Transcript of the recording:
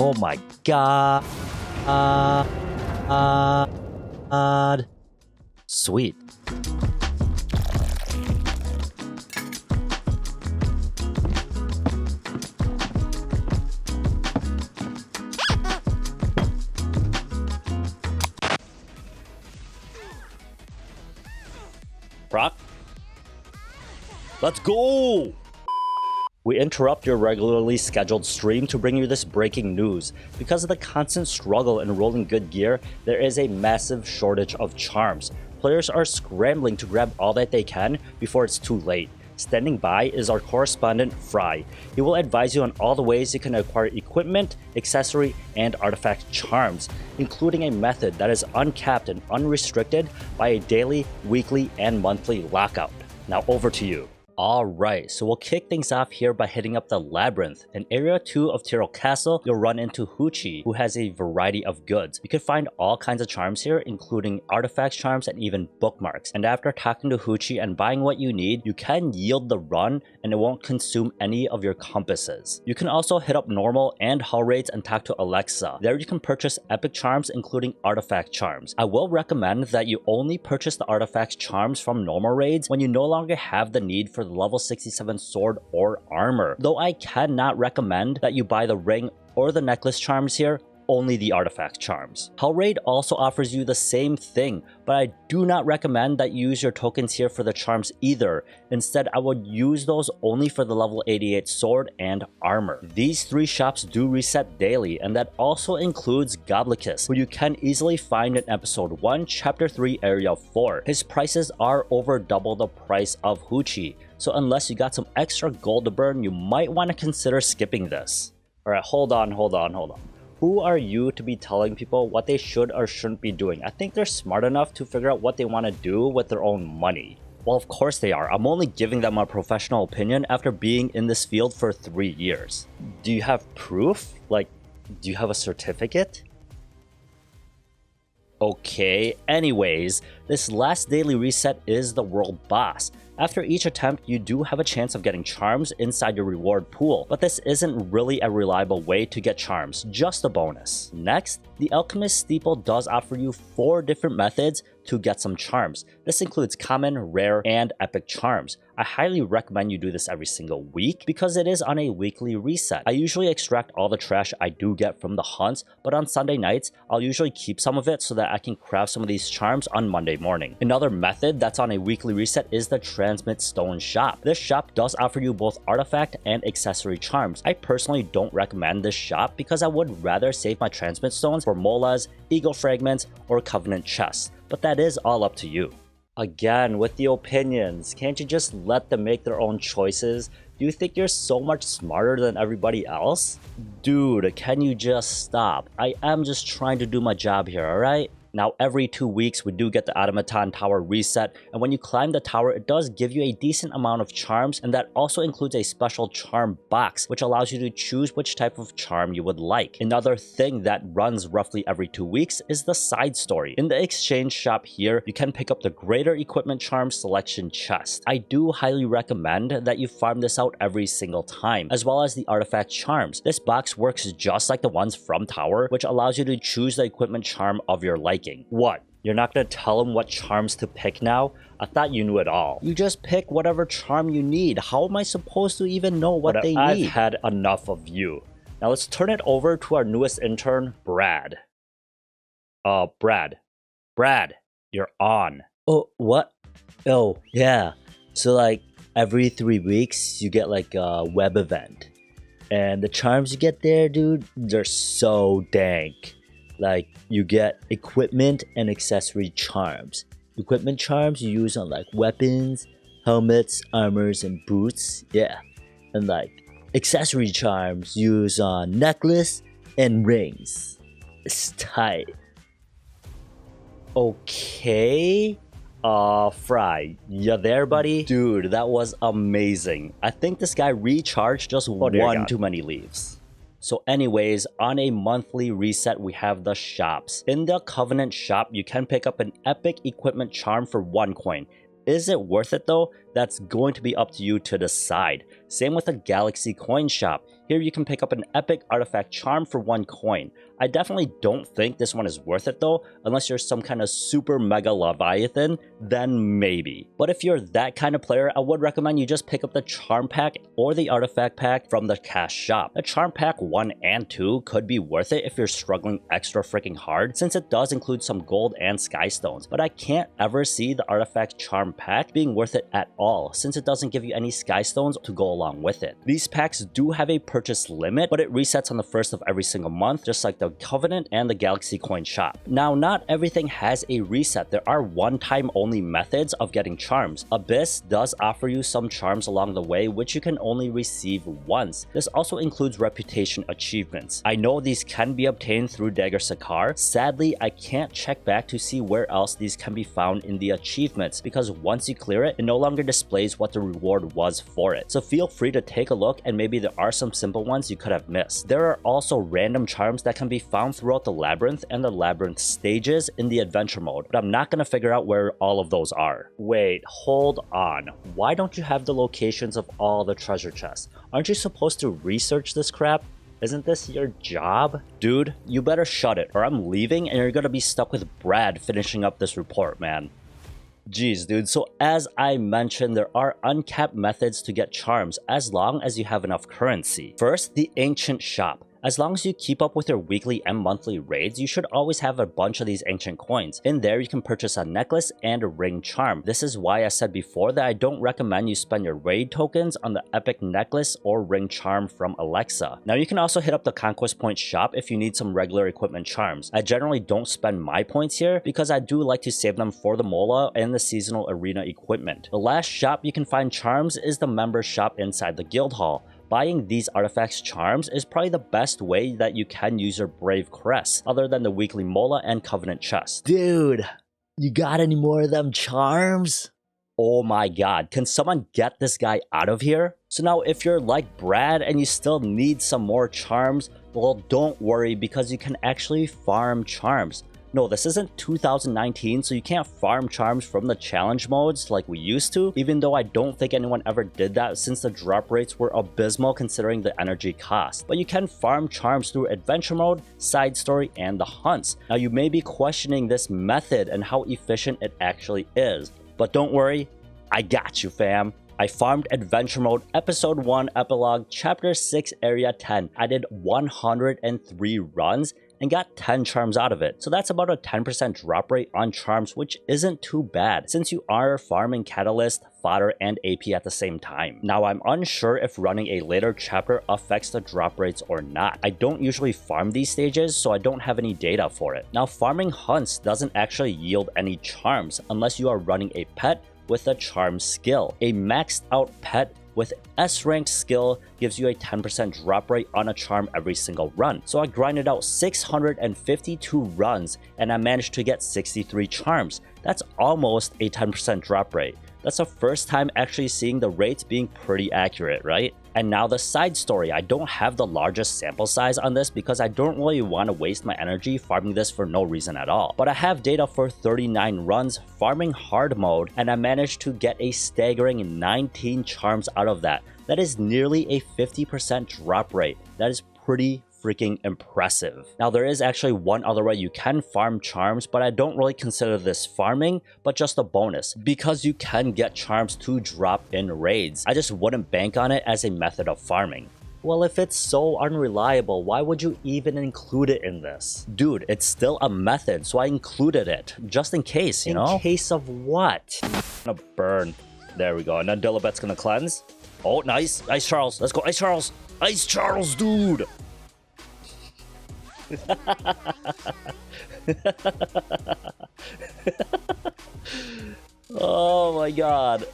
Oh my god. Sweet. Brock? Let's go! We interrupt your regularly scheduled stream to bring you this breaking news. Because of the constant struggle in rolling good gear, there is a massive shortage of charms. Players are scrambling to grab all that they can before it's too late. Standing by is our correspondent, Fry. He will advise you on all the ways you can acquire equipment, accessory, and artifact charms, including a method that is uncapped and unrestricted by a daily, weekly, and monthly lockout. Now over to you. Alright, so we'll kick things off here by hitting up the Labyrinth. In Area 2 of Tyrell Castle, you'll run into Hoochie, who has a variety of goods. You can find all kinds of charms here, including artifacts charms and even bookmarks. And after talking to Hoochie and buying what you need, you can yield the run and it won't consume any of your compasses. You can also hit up normal and hull raids and talk to Alexa. There you can purchase epic charms, including artifact charms. I will recommend that you only purchase the artifact charms from normal raids when you no longer have the need for the level 67 sword or armor, though I cannot recommend that you buy the ring or the necklace charms here, only the artifact charms. Hull Raid also offers you the same thing, but I do not recommend that you use your tokens here for the charms either. Instead, I would use those only for the level 88 sword and armor. These three shops do reset daily, and that also includes Goblicus, who you can easily find in episode 1, chapter 3, area 4. His prices are over double the price of Hoochie, so unless you got some extra gold to burn, you might want to consider skipping this. Alright, hold on. Who are you to be telling people what they should or shouldn't be doing? I think they're smart enough to figure out what they want to do with their own money. Well, of course they are. I'm only giving them a professional opinion after being in this field for 3 years. Do you have proof? Like, do you have a certificate? Okay, anyways, this last daily reset is the world boss. After each attempt, you do have a chance of getting charms inside your reward pool, but this isn't really a reliable way to get charms, just a bonus. Next, the Alchemist Steeple does offer you 4 different methods to get some charms. This includes common, rare, and epic charms. I highly recommend you do this every single week because it is on a weekly reset. I usually extract all the trash I do get from the hunts, but on Sunday nights, I'll usually keep some of it so that I can craft some of these charms on Monday morning. Another method that's on a weekly reset is the Transmit Stone shop. This shop does offer you both artifact and accessory charms. I personally don't recommend this shop because I would rather save my Transmit Stones for molas, eagle fragments, or covenant chests, but that is all up to you. Again, with the opinions, can't you just let them make their own choices? Do you think you're so much smarter than everybody else? Dude, can you just stop? I am just trying to do my job here, alright? Now, every 2 weeks, we do get the Automaton Tower reset, and when you climb the tower, it does give you a decent amount of charms, and that also includes a special charm box, which allows you to choose which type of charm you would like. Another thing that runs roughly every 2 weeks is the side story. In the exchange shop here, you can pick up the Greater Equipment Charm Selection chest. I do highly recommend that you farm this out every single time, as well as the artifact charms. This box works just like the ones from Tower, which allows you to choose the equipment charm of your liking. What? You're not gonna tell them what charms to pick now? I thought you knew it all. You just pick whatever charm you need. How am I supposed to even know what they need? I've had enough of you. Now let's turn it over to our newest intern, Brad. Brad, you're on. Oh, what? Oh, yeah. So like every 3 weeks, you get like a web event. And the charms you get there, dude, they're so dank. Like, you get equipment and accessory charms. Equipment charms you use on like weapons, helmets, armors, and boots. Yeah. And like accessory charms used on necklace and rings. It's tight. Okay. Fry, you there, buddy? Dude, that was amazing. I think this guy recharged just one too many leaves. So anyways, on a monthly reset, we have the shops. In the Covenant shop, you can pick up an epic equipment charm for 1 coin. Is it worth it though? That's going to be up to you to decide. Same with the Galaxy coin shop. Here you can pick up an epic artifact charm for 1 coin. I definitely don't think this one is worth it though, unless you're some kind of super mega leviathan, then maybe. But if you're that kind of player, I would recommend you just pick up the charm pack or the artifact pack from the cash shop. The charm pack 1 and 2 could be worth it if you're struggling extra freaking hard, since it does include some gold and sky stones, but I can't ever see the artifact charm pack being worth it at all, since it doesn't give you any sky stones to go along with it. These packs do have a purchase limit, but it resets on the 1st of every single month, just like the Covenant and the Galaxy coin shop. Now, not everything has a reset. There are one-time only methods of getting charms. Abyss does offer you some charms along the way, which you can only receive once. This also includes reputation achievements. I know these can be obtained through Dagger Sakar. Sadly, I can't check back to see where else these can be found in the achievements, because once you clear it, it no longer displays what the reward was for it. So feel free to take a look, and maybe there are some simple ones you could have missed. There are also random charms that can be found throughout the labyrinth and the labyrinth stages in the adventure mode, but I'm not going to figure out where all of those are. Wait, hold on. Why don't you have the locations of all the treasure chests? Aren't you supposed to research this crap? Isn't this your job? Dude, you better shut it or I'm leaving and you're gonna be stuck with Brad finishing up this report, man. Jeez, dude. So as I mentioned, there are uncapped methods to get charms as long as you have enough currency. First, the Ancient Shop. As long as you keep up with your weekly and monthly raids, you should always have a bunch of these ancient coins. In there, you can purchase a necklace and a ring charm. This is why I said before that I don't recommend you spend your raid tokens on the epic necklace or ring charm from Alexa. Now, you can also hit up the Conquest Point shop if you need some regular equipment charms. I generally don't spend my points here because I do like to save them for the Mola and the seasonal arena equipment. The last shop you can find charms is the member shop inside the guild hall. Buying these artifacts charms is probably the best way that you can use your Brave Crest, other than the weekly Mola and Covenant chest. Dude, you got any more of them charms? Oh my god, can someone get this guy out of here? So now if you're like Brad and you still need some more charms, well, don't worry because you can actually farm charms. No, this isn't 2019, so you can't farm charms from the challenge modes like we used to, even though I don't think anyone ever did that since the drop rates were abysmal considering the energy cost. But you can farm charms through adventure mode, side story, and the hunts. Now you may be questioning this method and how efficient it actually is, but don't worry, I got you, fam. I farmed Adventure Mode Episode 1 Epilogue Chapter 6 Area 10. I did 103 runs and got 10 charms out of it. So that's about a 10% drop rate on charms, which isn't too bad since you are farming catalyst, fodder, and AP at the same time. Now, I'm unsure if running a later chapter affects the drop rates or not. I don't usually farm these stages, so I don't have any data for it. Now, farming hunts doesn't actually yield any charms unless you are running a pet with a charm skill. A maxed out pet with S rank skill gives you a 10% drop rate on a charm every single run. So I grinded out 652 runs and I managed to get 63 charms. That's almost a 10% drop rate. That's the first time actually seeing the rates being pretty accurate, right? And now the side story. I don't have the largest sample size on this because I don't really want to waste my energy farming this for no reason at all. But I have data for 39 runs farming hard mode and I managed to get a staggering 19 charms out of that. That is nearly a 50% drop rate. That is pretty freaking impressive. Now there is actually one other way you can farm charms, but I don't really consider this farming, but just a bonus because you can get charms to drop in raids. I just wouldn't bank on it as a method of farming. Well, if it's so unreliable, why would you even include it in this? Dude, it's still a method, so I included it just in case, you know? In case of what? I'm gonna burn. There we go. And then Dilibet's gonna cleanse. Oh, nice. Ice Charles. Let's go. Ice Charles. Ice Charles, dude. Oh my god.